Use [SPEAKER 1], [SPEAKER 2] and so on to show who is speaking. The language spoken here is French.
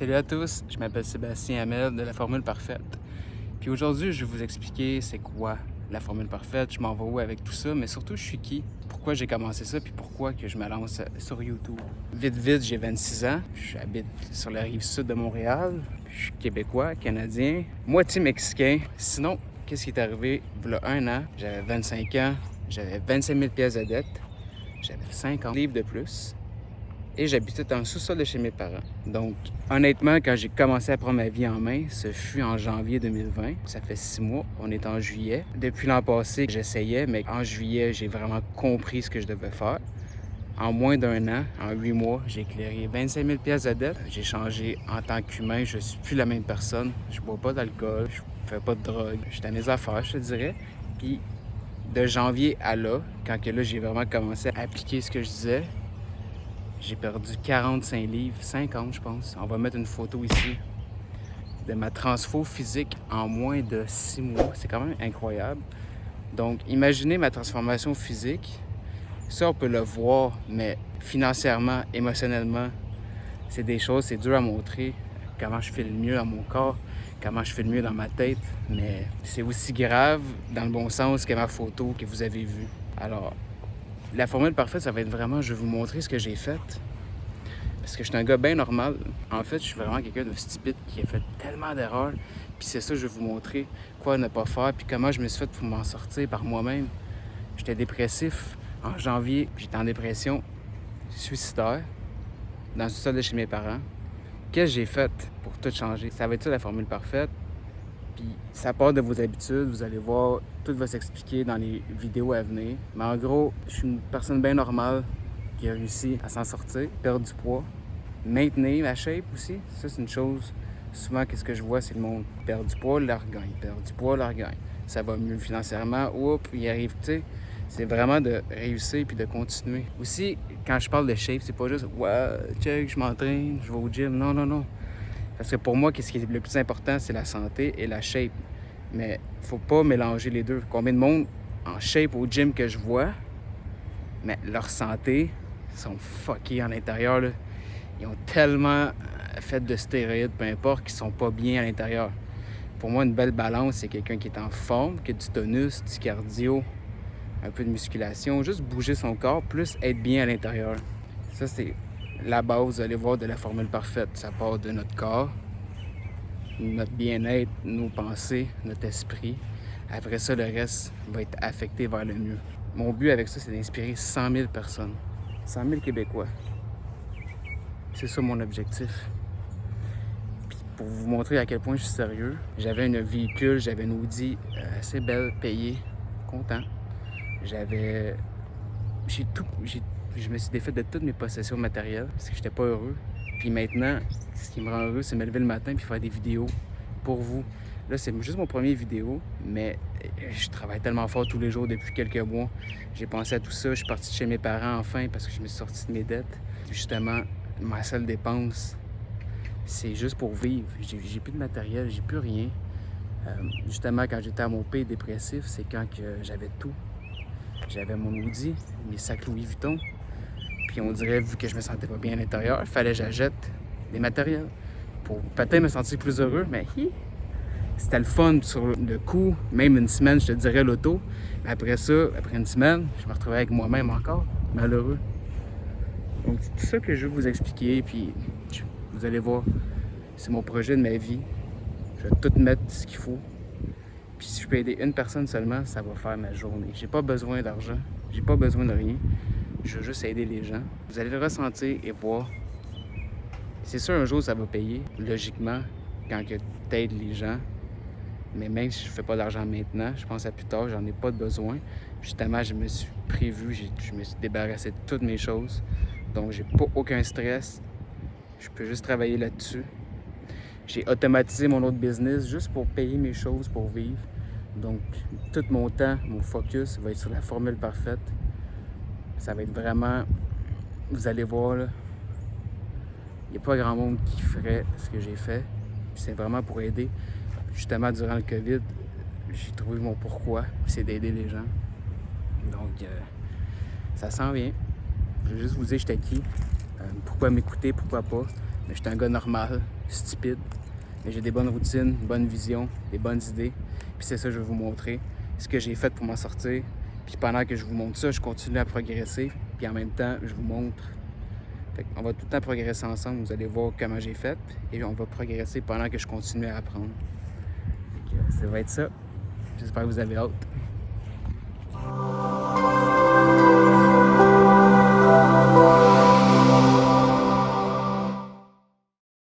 [SPEAKER 1] Salut à tous, je m'appelle Sébastien Hamel de la Formule Parfaite. Puis aujourd'hui, je vais vous expliquer c'est quoi la Formule Parfaite, je m'en vais où avec tout ça, mais surtout je suis qui, pourquoi j'ai commencé ça, puis pourquoi que je me lance sur YouTube. Vite, j'ai 26 ans, j'habite sur la rive sud de Montréal, je suis québécois, canadien, moitié mexicain. Sinon, qu'est-ce qui est arrivé il y a un an? J'avais 25 ans, j'avais 25 000 pièces de dette, j'avais 50 livres de plus. Et j'habitais dans le sous-sol de chez mes parents. Donc, honnêtement, quand j'ai commencé à prendre ma vie en main, ce fut en janvier 2020. Ça fait 6 mois, on est en juillet. Depuis l'an passé, j'essayais, mais en juillet, j'ai vraiment compris ce que je devais faire. En moins d'un an, en 8 mois, j'ai éclairé 25 000 pièces de dette. J'ai changé en tant qu'humain, je suis plus la même personne. Je bois pas d'alcool, je fais pas de drogue. J'étais à mes affaires, je te dirais. Puis, de janvier à là, quand que là, j'ai vraiment commencé à appliquer ce que je disais, j'ai perdu 45 livres, 50 je pense. On va mettre une photo ici de ma transfo physique en moins de 6 mois. C'est quand même incroyable. Donc, imaginez ma transformation physique. Ça, on peut le voir, mais financièrement, émotionnellement, c'est des choses, c'est dur à montrer. Comment je fais le mieux à mon corps, comment je fais le mieux dans ma tête. Mais c'est aussi grave, dans le bon sens, que ma photo que vous avez vue. Alors, la formule parfaite, ça va être vraiment, je vais vous montrer ce que j'ai fait. Parce que je suis un gars bien normal. En fait, je suis vraiment quelqu'un de stupide qui a fait tellement d'erreurs. Puis c'est ça, je vais vous montrer quoi ne pas faire, puis comment je me suis fait pour m'en sortir par moi-même. J'étais dépressif en janvier, puis j'étais en dépression suicidaire dans le sous-sol de chez mes parents. Qu'est-ce que j'ai fait pour tout changer? Ça va être ça la formule parfaite. Puis ça part de vos habitudes, vous allez voir, tout va s'expliquer dans les vidéos à venir. Mais en gros, je suis une personne bien normale qui a réussi à s'en sortir, perdre du poids, maintenir ma shape aussi. Ça, c'est une chose. Souvent, qu'est-ce que je vois, c'est le monde perd du poids, la regagne, perd du poids, la regagne. Ça va mieux financièrement, oups, il arrive, tu sais. C'est vraiment de réussir puis de continuer. Aussi, quand je parle de shape, c'est pas juste « Ouais, check, je m'entraîne, je vais au gym ». Non. Parce que pour moi, ce qui est le plus important, c'est la santé et la shape. Mais faut pas mélanger les deux. Combien de monde en shape au gym que je vois, mais leur santé sont fuckés en l'intérieur, là. Ils ont tellement fait de stéroïdes, peu importe, qu'ils sont pas bien à l'intérieur. Pour moi, une belle balance, c'est quelqu'un qui est en forme, qui a du tonus, du cardio, un peu de musculation, juste bouger son corps, plus être bien à l'intérieur. Ça, c'est la base, vous allez voir, de la formule parfaite. Ça part de notre corps, notre bien-être, nos pensées, notre esprit. Après ça, le reste va être affecté vers le mieux. Mon but avec ça, c'est d'inspirer 100 000 personnes. 100 000 Québécois. C'est ça mon objectif. Puis pour vous montrer à quel point je suis sérieux, j'avais un véhicule, j'avais une Audi assez belle, payée, content. Je me suis défait de toutes mes possessions matérielles parce que j'étais pas heureux. Puis maintenant, ce qui me rend heureux, c'est me lever le matin puis faire des vidéos pour vous. Là, c'est juste mon premier vidéo, mais je travaille tellement fort tous les jours depuis quelques mois. J'ai pensé à tout ça. Je suis parti de chez mes parents enfin parce que je me suis sorti de mes dettes. Justement, ma seule dépense, c'est juste pour vivre. J'ai plus de matériel, j'ai plus rien. Justement, quand j'étais à mon pic dépressif, c'est quand que j'avais tout. J'avais mon Audi, mes sacs Louis Vuitton. Puis on dirait, vu que je me sentais pas bien à l'intérieur, il fallait que j'achète des matériels pour peut-être me sentir plus heureux, mais c'était le fun sur le coup, même une semaine, je te dirais l'auto. Mais après ça, après une semaine, je me retrouvais avec moi-même encore, malheureux. Donc c'est tout ça que je vais vous expliquer, puis vous allez voir, c'est mon projet de ma vie. Je vais tout mettre ce qu'il faut. Puis si je peux aider une personne seulement, ça va faire ma journée. J'ai pas besoin d'argent, j'ai pas besoin de rien. Je veux juste aider les gens. Vous allez le ressentir et voir. C'est sûr, un jour, ça va payer, logiquement, quand tu aides les gens. Mais même si je ne fais pas d'argent maintenant, je pense à plus tard, j'en ai pas de besoin. Justement, je me suis prévu, je me suis débarrassé de toutes mes choses. Donc, j'ai pas aucun stress. Je peux juste travailler là-dessus. J'ai automatisé mon autre business juste pour payer mes choses, pour vivre. Donc, tout mon temps, mon focus va être sur la formule parfaite. Ça va être vraiment, vous allez voir, là, il n'y a pas grand monde qui ferait ce que j'ai fait. C'est vraiment pour aider. Justement, durant le COVID, j'ai trouvé mon pourquoi, c'est d'aider les gens. Donc, ça s'en vient. Je vais juste vous dire j'étais qui, pourquoi m'écouter, pourquoi pas. Mais je suis un gars normal, stupide. Mais j'ai des bonnes routines, une bonne vision, des bonnes idées. Puis c'est ça que je vais vous montrer. Ce que j'ai fait pour m'en sortir. Puis pendant que je vous montre ça, je continue à progresser. Puis en même temps, je vous montre. On va tout le temps progresser ensemble. Vous allez voir comment j'ai fait. Et on va progresser pendant que je continue à apprendre. Ça va être ça. J'espère que vous avez hâte.